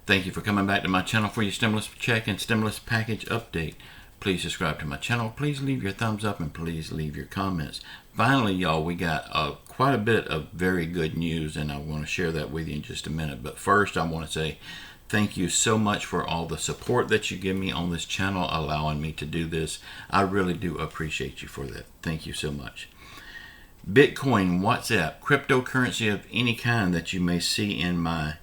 Thank you for coming back to my channel for your stimulus check and stimulus package update. Please subscribe to my channel. Please leave your thumbs up and please leave your comments. Finally, y'all, we got quite a bit of very good news, and I want to share that with you in just a minute. But first, I want to say thank you so much for all the support that you give me on this channel, allowing me to do this. I really do appreciate you for that. Thank you so much. Bitcoin, WhatsApp, cryptocurrency of any kind that you may see in my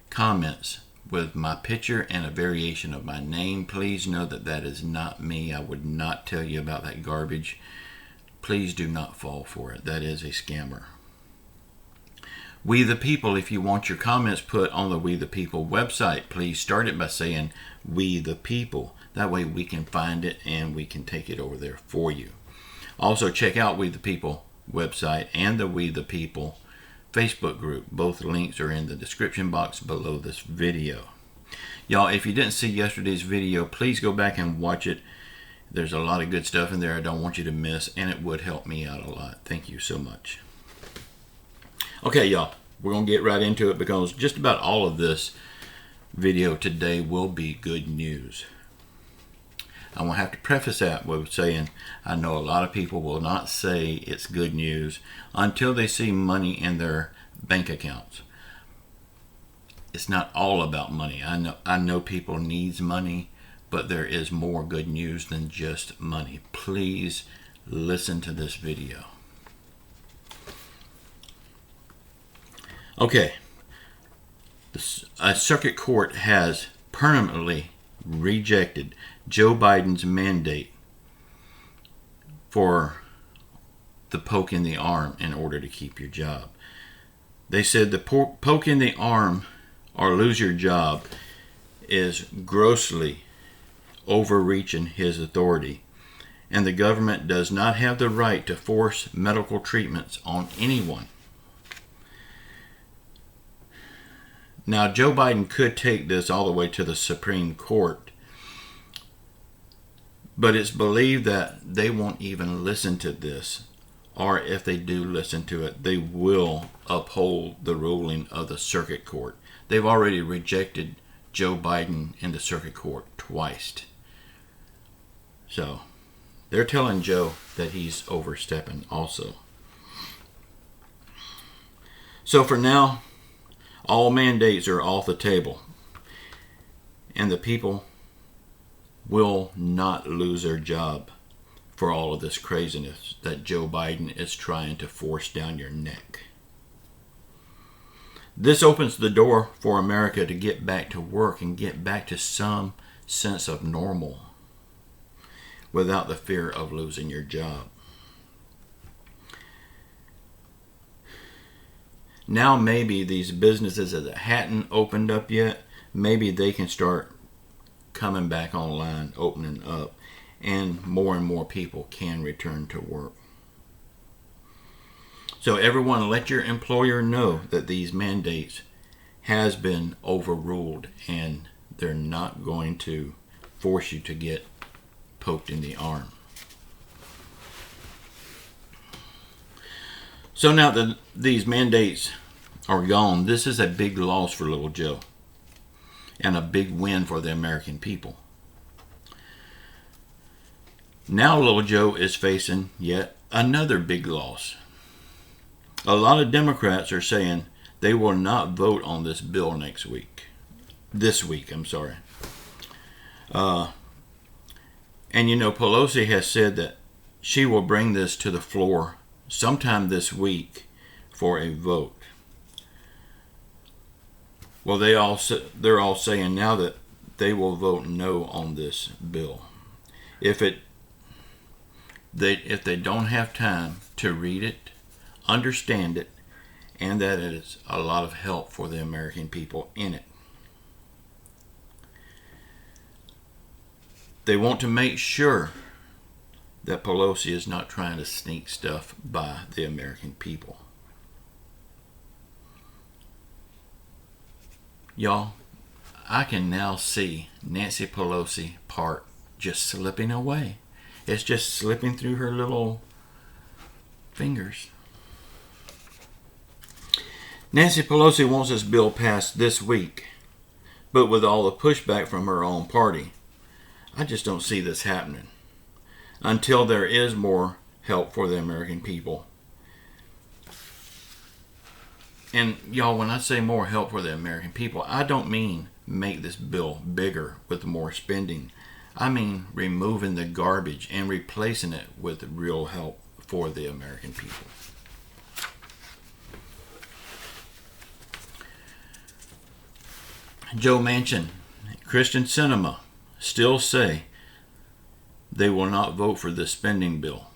comments with my picture and a variation of my name, please know that that is not me. I would not tell you about that garbage. Please do not fall for it. That is a scammer. We the People, if you want your comments put on the We the People website, please start it by saying We the People. That way we can find it and we can take it over there for you. Also check out We the People website and the We the People Facebook group. Both links are in the description box below this video. Y'all, if you didn't see yesterday's video, please go back and watch it. There's a lot of good stuff in there I don't want you to miss, and it would help me out a lot. Thank you so much. Okay, y'all, we're going to get right into it because just about all of this video today will be good news. I'm going to have to preface that with saying I know a lot of people will not say it's good news until they see money in their bank accounts. It's not all about money. I know people needs money, but there is more good news than just money. Please listen to this video. Okay. A circuit court has permanently rejected Joe Biden's mandate for the poke in the arm in order to keep your job. They said the poke in the arm or lose your job is grossly overreaching his authority, and the government does not have the right to force medical treatments on anyone. Now, Joe Biden could take this all the way to the Supreme Court, but it's believed that they won't even listen to this, or if they do listen to it, they will uphold the ruling of the circuit court. They've already rejected Joe Biden in the circuit court twice. So, they're telling Joe that he's overstepping also. So for now, all mandates are off the table, and the people will not lose their job for all of this craziness that Joe Biden is trying to force down your neck. This opens the door for America to get back to work and get back to some sense of normal without the fear of losing your job. Now maybe these businesses that hadn't opened up yet, maybe they can start coming back online, opening up, and more people can return to work. So everyone, let your employer know that these mandates has been overruled and they're not going to force you to get poked in the arm. So now that these mandates are gone, this is a big loss for little Joe and a big win for the American people. Now little Joe is facing yet another big loss. A lot of Democrats are saying they will not vote on this bill next week. This week, I'm sorry. And you know, Pelosi has said that she will bring this to the floor sometime this week for a vote. Well, they're all saying now that they will vote no on this bill. If they don't have time to read it, understand it, and that it is a lot of help for the American people in it. They want to make sure that Pelosi is not trying to sneak stuff by the American people. Y'all, I can now see Nancy Pelosi part just slipping away. It's just slipping through her little fingers. Nancy Pelosi wants this bill passed this week But with all the pushback from her own party, I just don't see this happening until there is more help for the American people. And y'all, when I say more help for the American people, I don't mean make this bill bigger with more spending. I mean removing the garbage and replacing it with real help for the American people. Joe Manchin, Christian Cinema still say they will not vote for this spending bill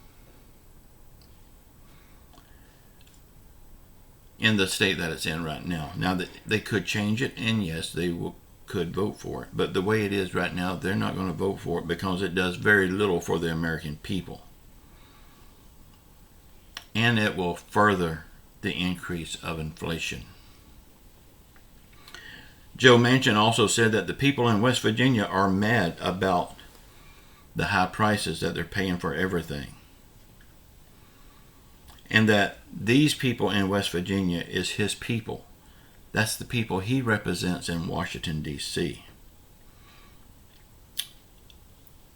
in the state that it's in right now. Now, they could change it, and yes, they could vote for it. But the way it is right now, they're not going to vote for it because it does very little for the American people. And it will further the increase of inflation. Joe Manchin also said that the people in West Virginia are mad about the high prices that they're paying for everything. And that these people in West Virginia is his people. That's the people he represents in Washington, D.C.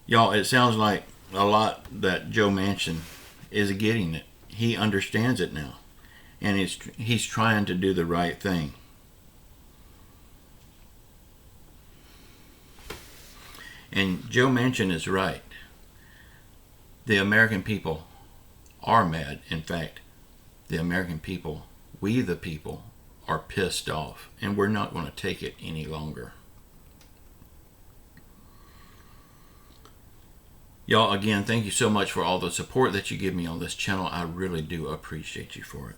Y'all, it sounds like a lot that Joe Manchin is getting it. He understands it now. And he's trying to do the right thing. And Joe Manchin is right. The American people are mad. In fact, the American people, we the people, are pissed off. And we're not going to take it any longer. Y'all, again, thank you so much for all the support that you give me on this channel. I really do appreciate you for it.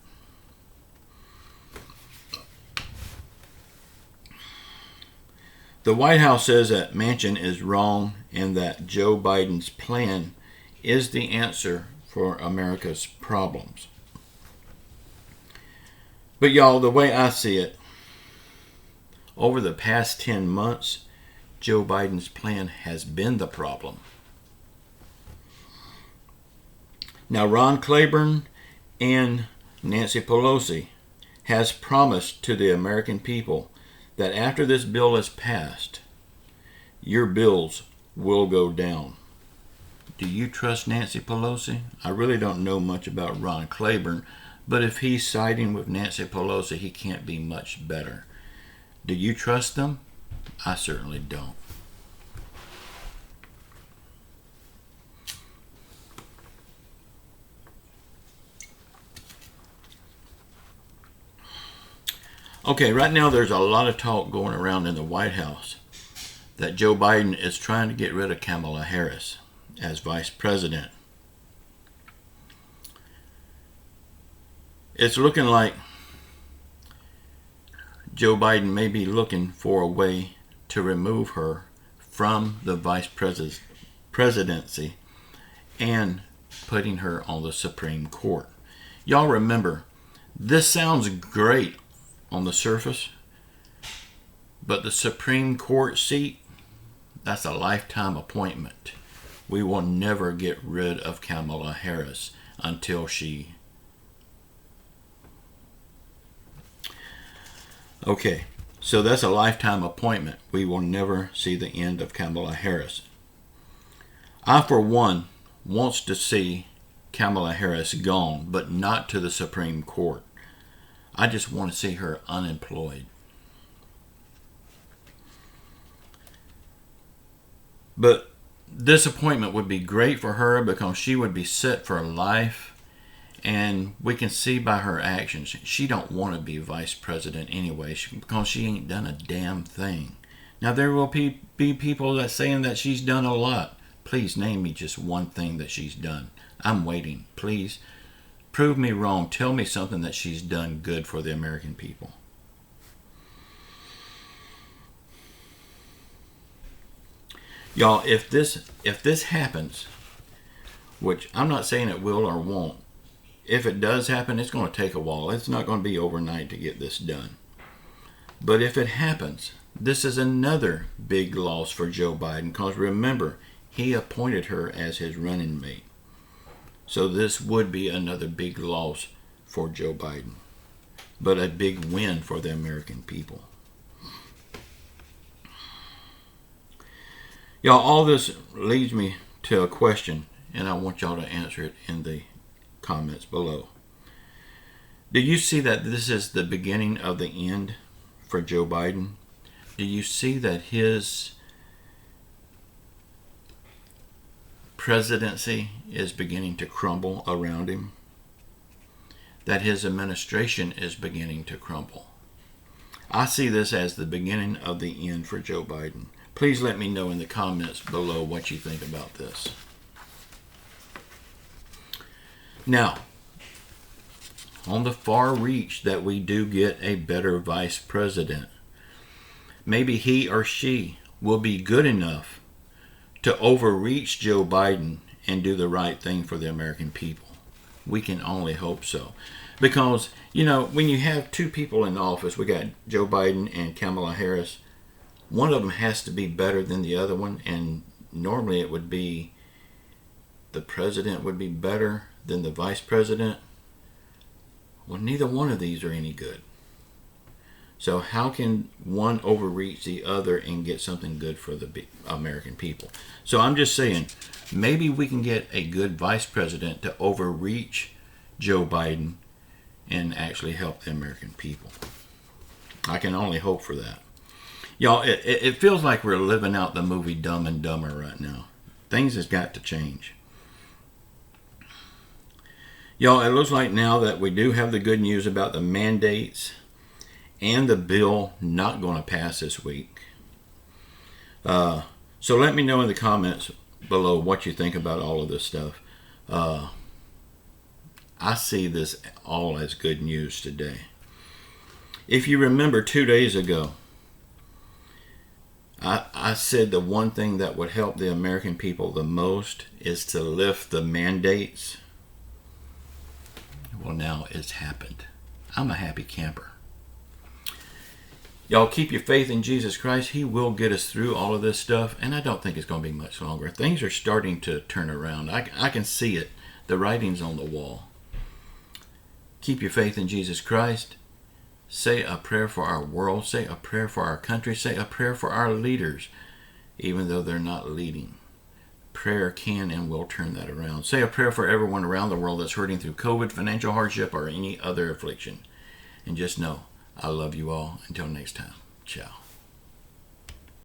The White House says that Manchin is wrong and that Joe Biden's plan is the answer for America's problems. But y'all, the way I see it, over the past 10 months, Joe Biden's plan has been the problem. Now, Ron Claiborne and Nancy Pelosi has promised to the American people that after this bill is passed, your bills will go down. Do you trust Nancy Pelosi? I really don't know much about Ron Claiborne, but if he's siding with Nancy Pelosi, he can't be much better. Do you trust them? I certainly don't. Okay, right now there's a lot of talk going around in the White House that Joe Biden is trying to get rid of Kamala Harris as vice president. It's looking like Joe Biden may be looking for a way to remove her from the vice presidency and putting her on the Supreme Court. Y'all remember, this sounds great on the surface, but the Supreme Court seat, that's a lifetime appointment. We will never get rid of Kamala Harris until she... Okay, so that's a lifetime appointment. We will never see the end of Kamala Harris. I, for one, wants to see Kamala Harris gone, but not to the Supreme Court. I just want to see her unemployed. But this appointment would be great for her because she would be set for life, and we can see by her actions she don't want to be vice president anyway because she ain't done a damn thing. Now there will be people that saying that she's done a lot. Please name me just one thing that she's done. I'm waiting. Please prove me wrong. Tell me something that she's done good for the American people. Y'all, if this happens, which I'm not saying it will or won't, if it does happen, it's going to take a while. It's not going to be overnight to get this done. But if it happens, this is another big loss for Joe Biden because remember, he appointed her as his running mate. So this would be another big loss for Joe Biden, but a big win for the American people. Y'all, all this leads me to a question, and I want y'all to answer it in the comments below. Do you see that this is the beginning of the end for Joe Biden? Do you see that his presidency is beginning to crumble around him? That his administration is beginning to crumble? I see this as the beginning of the end for Joe Biden. Please let me know in the comments below what you think about this. Now, on the far reach that we do get a better vice president, maybe he or she will be good enough to overreach Joe Biden and do the right thing for the American people. We can only hope so. Because, you know, when you have two people in office, we got Joe Biden and Kamala Harris, one of them has to be better than the other one, and normally it would be the president would be better than the vice president. Well, neither one of these are any good. So how can one overreach the other and get something good for the American people? So I'm just saying, maybe we can get a good vice president to overreach Joe Biden and actually help the American people. I can only hope for that. Y'all, it feels like we're living out the movie Dumb and Dumber right now. Things has got to change. Y'all, it looks like now that we do have the good news about the mandates and the bill not going to pass this week. So let me know in the comments below what you think about all of this stuff. I see this all as good news today. If you remember 2 days ago, I said the one thing that would help the American people the most is to lift the mandates. Well, now it's happened. I'm a happy camper. Y'all, keep your faith in Jesus Christ. He will get us through all of this stuff, and I don't think it's going to be much longer. Things are starting to turn around. I can see it. The writing's on the wall. Keep your faith in Jesus Christ. Say a prayer for our world. Say a prayer for our country. Say a prayer for our leaders, even though they're not leading. Prayer can and will turn that around. Say a prayer for everyone around the world that's hurting through COVID, financial hardship, or any other affliction. And just know, I love you all. Until next time, ciao.